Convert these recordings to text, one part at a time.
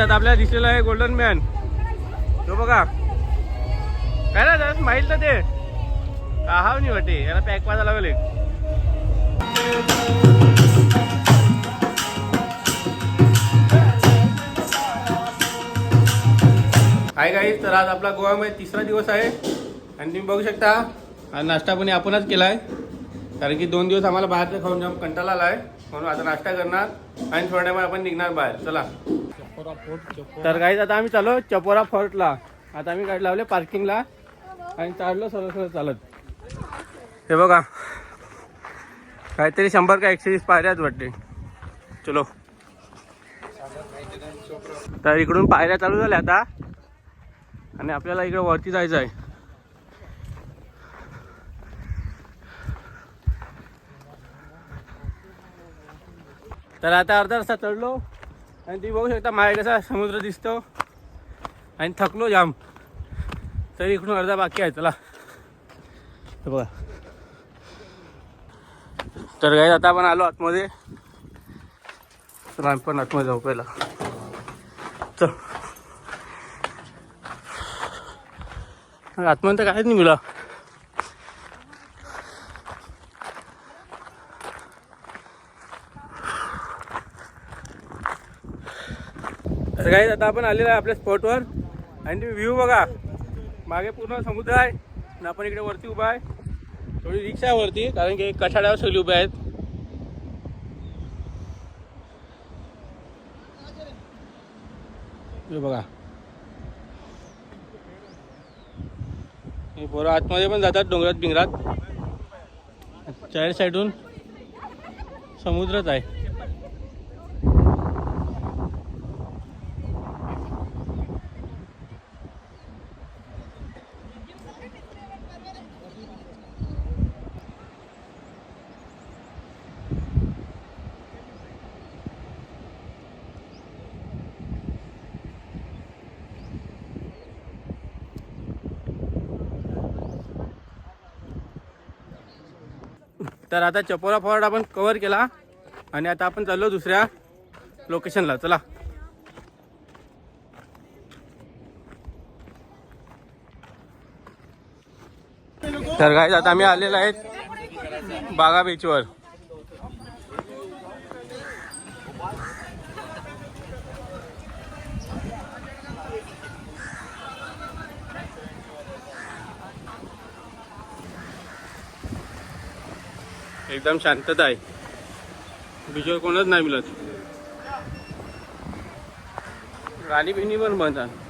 आता आपल्याला दिसलेला आहे गोल्डन मॅन. तो बघा काय ना जरा स्माईल तर ते हा नाही वाटे याला पॅक पाजा लागेल एक. हाय गाईज, तर आज आपला गोव्यामध्ये तिसरा दिवस आहे आणि तुम्ही बघू शकता आज नाश्ता पण आपणच केला आहे. कारण की 2 दिवस आम्हाला बाहेरचं खाऊन जाम कंटाळा आला आहे, म्हणून आता नाश्ता करणार आणि थोड्या टायमात आपण निघणार बाहेर. चला तर गाईज आता आम्ही चाललो चपोरा फोर्टला. आता आम्ही गाडी लावले पार्किंगला आणि चाललो सरळ चालत. हे बघा काहीतरी 100 का 120 पायऱ्याच वाटते. चलो तर इकडून पायऱ्या चालू झाल्या आता आणि आपल्याला इकडे वरती जायचं आहे. तर आता अर्धा रस्ता चढलो आणि तुम्ही बघू शकता मागे कसा समुद्र दिसतो आणि थकलो जाम. तरी इकडून अर्धा बाकी आहे. चला तर बघा. तर गाईज आता आपण आलो आतमध्ये. तर आम्ही पण आतमध्ये जाऊ पहिला. चल आतमध्ये तर काहीच नाही मिळालं. तर गाईज आता आपण आलेलो आहे आपल्या स्पॉटवर आणि तुम्ही व्ह्यू बघा. मागे पूर्ण समुद्र आहे आणि आपण इकडे वरती उभा आहे. थोडी रिक्षा आहे वरती कारण की कठाड्यावर सगळी उभे आहेत. हे बघा हे पोरं आतमध्ये पण जातात डोंगरात बिंगरात. चार साईडून समुद्रच आहे. तर आता चपोरा फॉर्ट आपण कव्हर केला आणि आता आपण चाललो दुसऱ्या लोकेशनला. चला तर गाईज आता आम्ही आलेलो आहेत बागा बीचवर. एकदम शांतता आहे. बीचवर कोणच नाही मिळत. गाडी बिनी पण बंद आहे.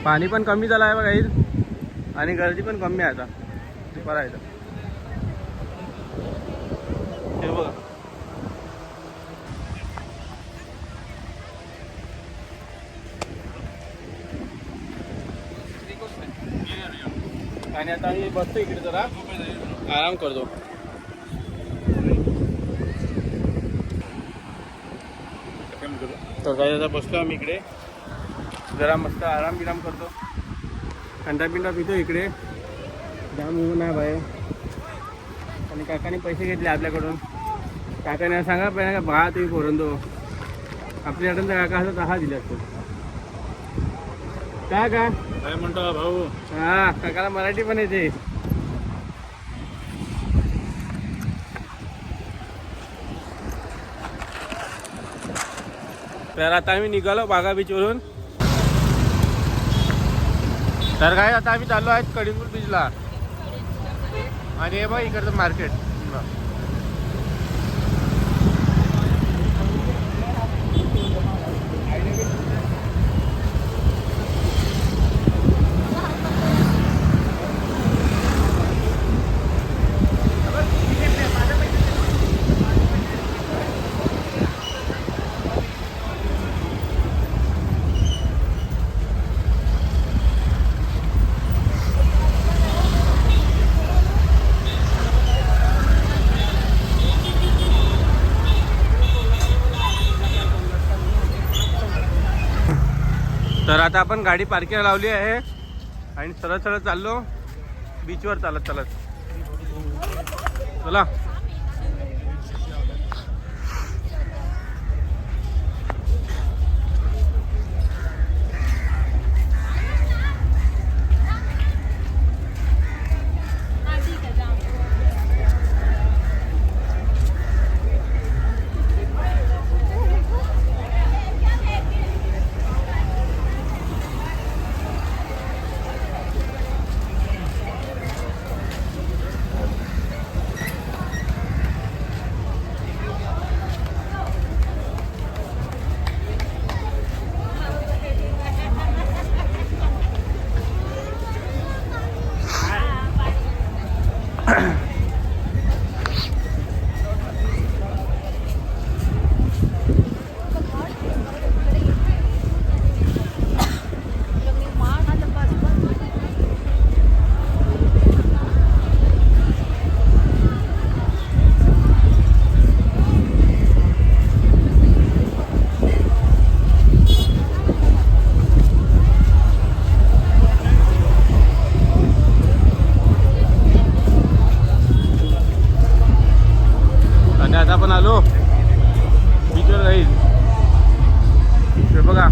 पाणी पण कमी झालं आहे बघा इथं आणि गर्दी पण कमी आहे आता दुपारायचं. हे बघा आणि आता आम्ही बसतो इकडे जरा आराम करतो. तर काही आता बसलो आम्ही इकडे जरा मस्त आराम बिराम करतो. थंडा पिंडा पितो इकडे. जाम ऊन आहे बाहेर आणि काकाने पैसे घेतले आपल्याकडून. काकाने सांगा पाहिजे का बा तुम्ही पोरंदो आपल्या काका असं 10 दिले असतो. काय म्हणतो भाऊ? हा काकाला मराठी पण येते. तर आता आम्ही निघालो बागा बीचवरून. तर काय आता आम्ही चाललो आहेत कडिंगूर बीचला आणि हे बघ इकडचं मार्केट. तर आता आपण गाडी पार्किंग लावली आहे आणि सरळ सरळ चाललो बीचवर चालत चालत. चला. आता आपण आलो बीचवर जाईल. हे बघा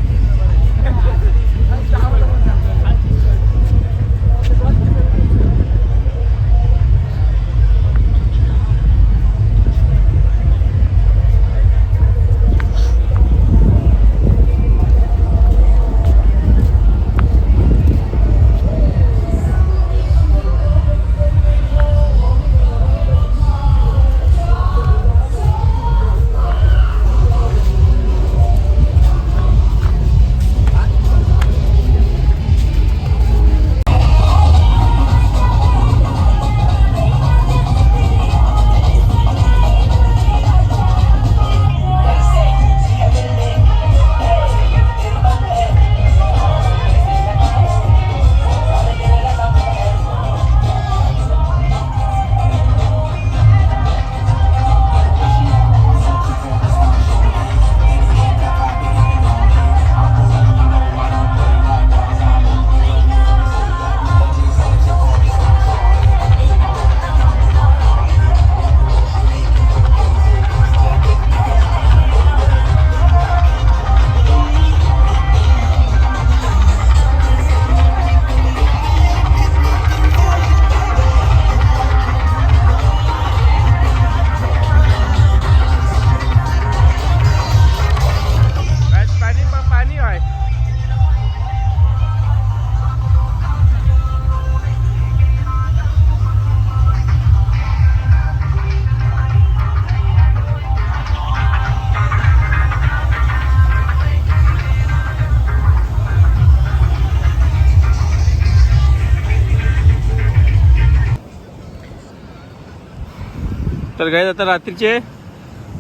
तर गाईज आता रात्रीचे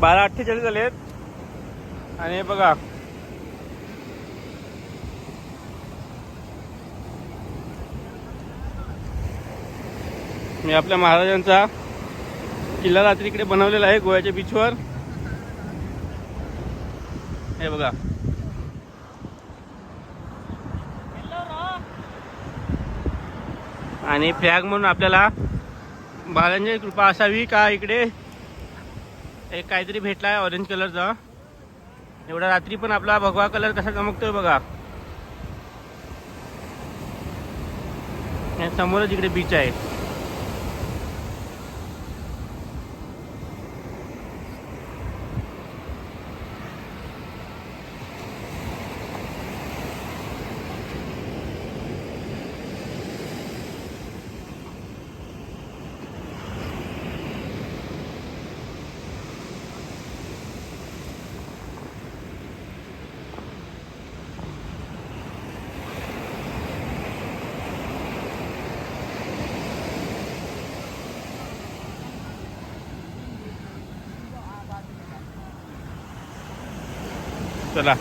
12:48 झाले आहेत आणि बघा मी आपल्या महाराजांचा किल्ला रात्री इकडे बनवलेला आहे गोव्याच्या बीचवर. हे बघा आणि फ्लॅग म्हणून आपल्याला महाराजांची कृपा असावी का इकडे एक काहीतरी भेटला आहे ऑरेंज कलरचा. एवढा रात्री पण आपला भगवा कलर कसा चमकतोय बघा. समोरच इकडे बीच आहे. चला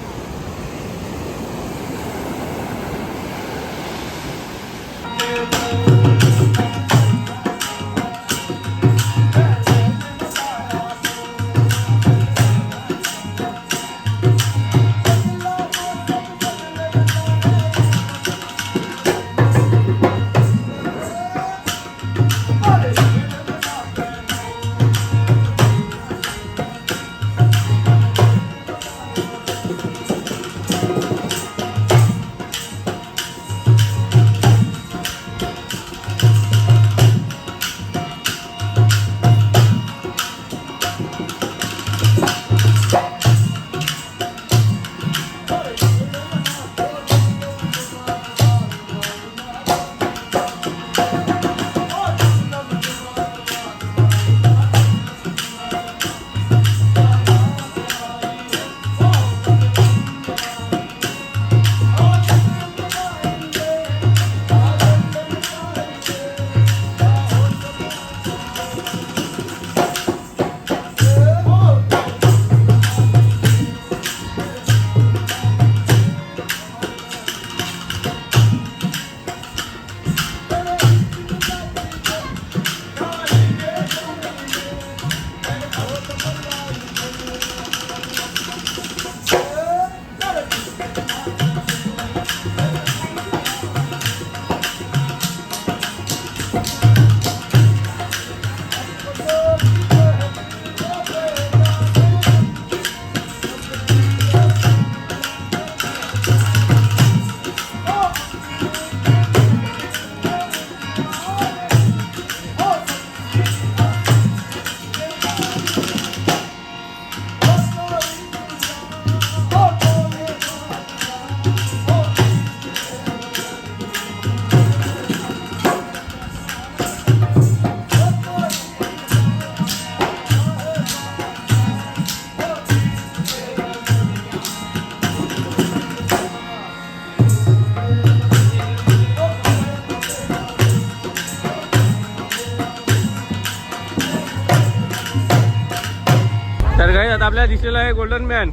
तर गाईज आता आपल्याला दिसलेलं आहे गोल्डन मॅन.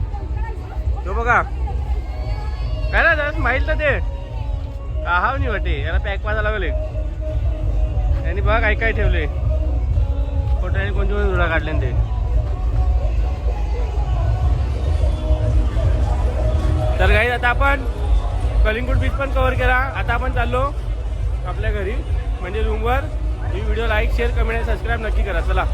तो बघा काय ना जरा माहित तर ते हा नाही वाटे याला पॅक पाजा लागले. यांनी बघा काय काय ठेवले फोटोने कोणते कोणते धुरा काढले ते. तर गाईज आता आपण कलिंगूट बीच पण कव्हर केला. आता आपण चाललो आपल्या घरी म्हणजे रूमवर. ही व्हिडिओ लाईक शेअर कमेंट आणि सबस्क्राईब नक्की करा. चला.